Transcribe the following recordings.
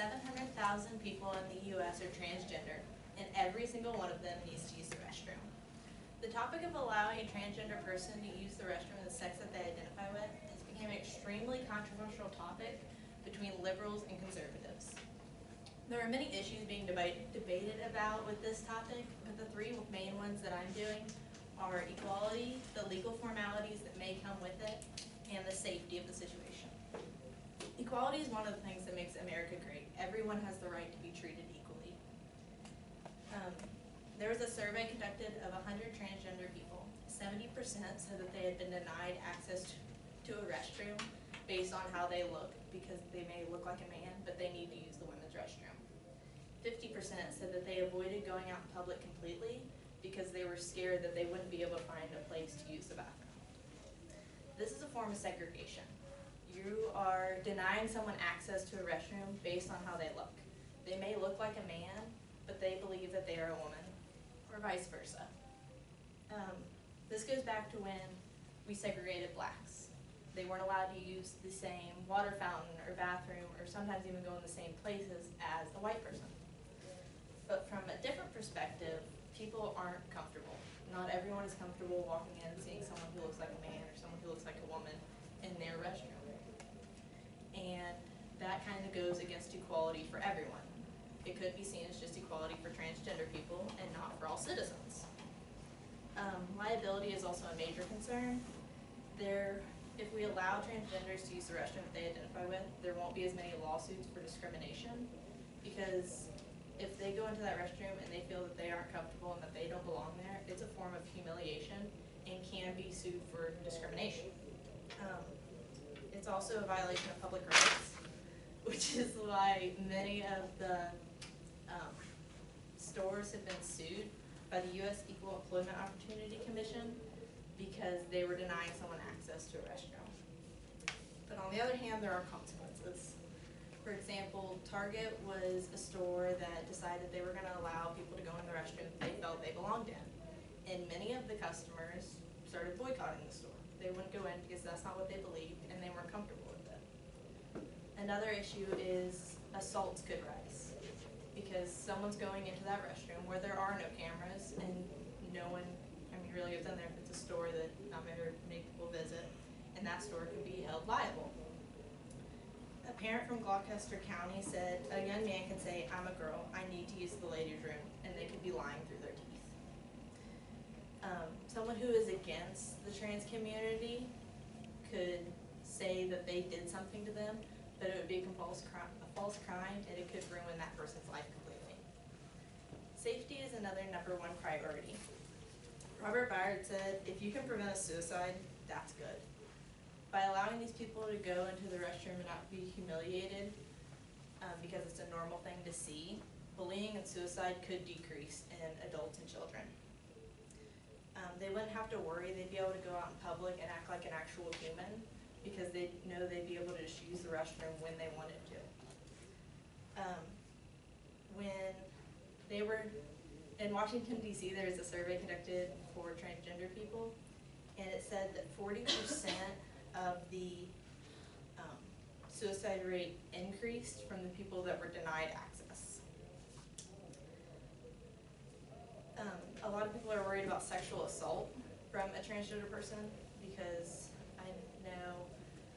700,000 people in the U.S. are transgender, and every single one of them needs to use the restroom. The topic of allowing a transgender person to use the restroom of the sex that they identify with has become an extremely controversial topic between liberals and conservatives. There are many issues being debated about with this topic, but the three main ones that I'm doing are equality, the legal formalities that may come with it, and the safety of the situation. Equality is one of the things that makes America great. Everyone has the right to be treated equally. There was a survey conducted of 100 transgender people. 70% said that they had been denied access to a restroom based on how they look, because they may look like a man, but they need to use the women's restroom. 50% said that they avoided going out in public completely because they were scared that they wouldn't be able to find a place to use the bathroom. This is a form of segregation. You are denying someone access to a restroom based on how they look. They may look like a man, but they believe that they are a woman, or vice versa. This goes back to when we segregated blacks. They weren't allowed to use the same water fountain or bathroom, or sometimes even go in the same places as a white person. But from a different perspective, people aren't comfortable. Not everyone is comfortable walking in and seeing someone who looks like a man or someone who looks like a woman in their restroom. And that kind of goes against equality for everyone. It could be seen as just equality for transgender people and not for all citizens. Liability is also a major concern. If we allow transgenders to use the restroom that they identify with, there won't be as many lawsuits for discrimination, because if they go into that restroom and they feel that they aren't comfortable and that they don't belong there, it's a form of humiliation and can be sued for discrimination. It's also a violation of public rights, which is why many of the stores have been sued by the U.S. Equal Employment Opportunity Commission because they were denying someone access to a restroom. But on the other hand, there are consequences. For example, Target was a store that decided they were going to allow people to go in the restroom they felt they belonged in. And many of the customers started boycotting the store. They wouldn't go in because that's not what they believed and they weren't comfortable with it. Another issue is assaults could rise because someone's going into that restroom where there are no cameras and no one, really goes in there if it's a store that not many people visit, and that store could be held liable. A parent from Gloucester County said, a young man can say, "I'm a girl, I need to use the ladies' room," and they could be lying through their teeth. Someone who is against the trans community could say that they did something to them, but it would be a false crime, and it could ruin that person's life completely. Safety is another #1 priority. Robert Byard said, if you can prevent a suicide, that's good. By allowing these people to go into the restroom and not be humiliated because it's a normal thing to see, bullying and suicide could decrease in adults and children. They wouldn't have to worry. They'd be able to go out in public and act like an actual human because they know they'd be able to just use the restroom when they wanted to. When they were in Washington, D.C., there was a survey conducted for transgender people, and it said that 40% of the suicide rate increased from the people that were denied access. A lot of people are worried about sexual assault from a transgender person because I know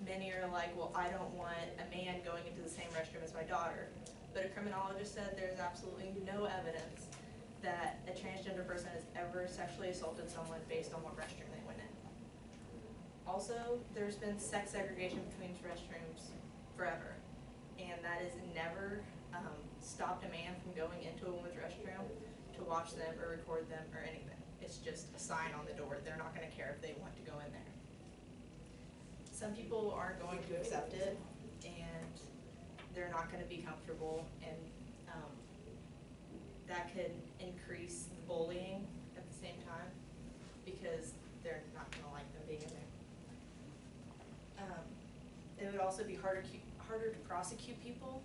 many are like, well, I don't want a man going into the same restroom as my daughter. But a criminologist said there's absolutely no evidence that a transgender person has ever sexually assaulted someone based on what restroom they went in. Also, there's been sex segregation between restrooms forever, and that has never stopped a man from going into a woman's restroom to watch them or record them or anything. It's just a sign on the door. They're not going to care if they want to go in there. Some people aren't going to accept it, and they're not going to be comfortable, and that could increase the bullying at the same time because they're not going to like them being in there. It would also be harder to prosecute people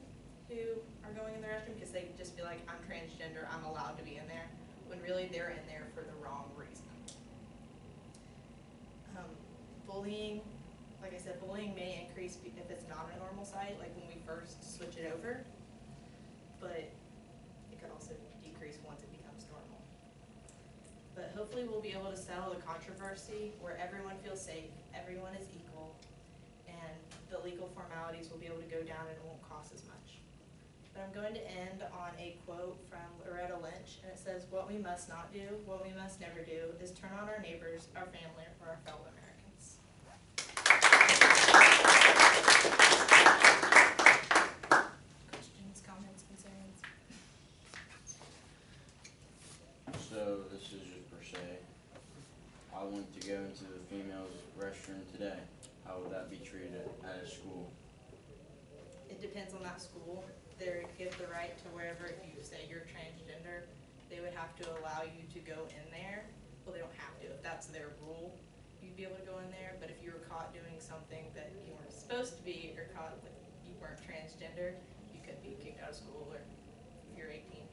who are going in the restroom because they could just be like, I'm transgender, I'm allowed to be in there, when really they're in there for the wrong reason. Bullying, like I said, bullying may increase if it's not a normal site, like when we first switch it over. but it could also decrease once it becomes normal. But hopefully we'll be able to settle the controversy where everyone feels safe, everyone is equal, and the legal formalities will be able to go down and it won't cost as much. But I'm going to end on a quote from Loretta Lynch, and it says, "What we must not do, what we must never do, is turn on our neighbors, our family, or our fellow Americans." Questions, comments, concerns? So this is just per se. I want to go into the females' restroom today. How would that be treated at a school? It depends on that school. They give the right to wherever, if you say you're transgender, they would have to allow you to go in there. Well, they don't have to. If that's their rule, you'd be able to go in there. But if you were caught doing something that you weren't supposed to be, or caught with you weren't transgender, you could be kicked out of school, or if you're 18.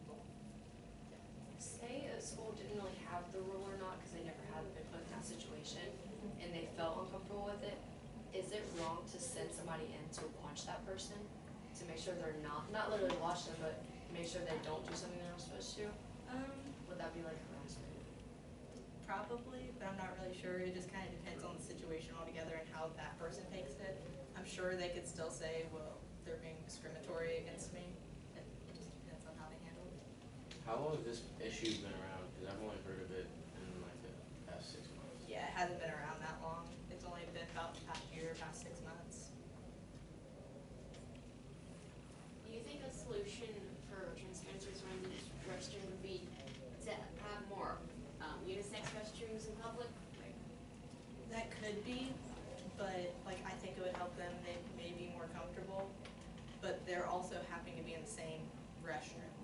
Say a school didn't really have the rule or not because they never had been put in that situation and they felt uncomfortable with it, is it wrong to send somebody in to watch that person to make sure they're not literally watch them, but make sure they don't do something they're not supposed to? Would that be like harassment? Probably, but I'm not really sure. It just kind of depends on the situation altogether and how that person takes it. I'm sure they could still say, well, they're being discriminatory against me. It just depends on how they handle it. How long has this issue been around? Because I've only heard of it in like the past 6 months. Yeah, it hasn't been around that long. It's only been about the past year, past 6 months. Do you think a solution for transgenders running the restroom would be to have more unisex restrooms in public? That could be, but like I think it would help them. They may be more comfortable, but they're also having to be in the same restroom.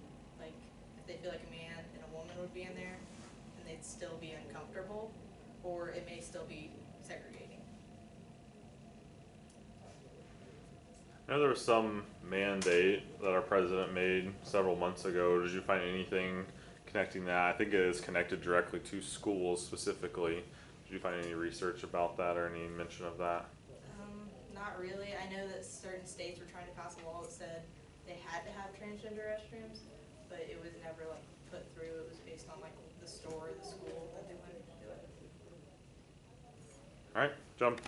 Like if they feel like a man and a woman would be in there, and they'd still be uncomfortable, or it may still be segregating. I know there was some mandate that our president made several months ago. Did you find anything connecting that? I think it is connected directly to schools specifically. Did you find any research about that or any mention of that? Not really. I know that certain states were trying to pass a law that said they had to have transgender restrooms, but it was never like put through. It was based on like the store, the school that they wanted to do it. All right, jump.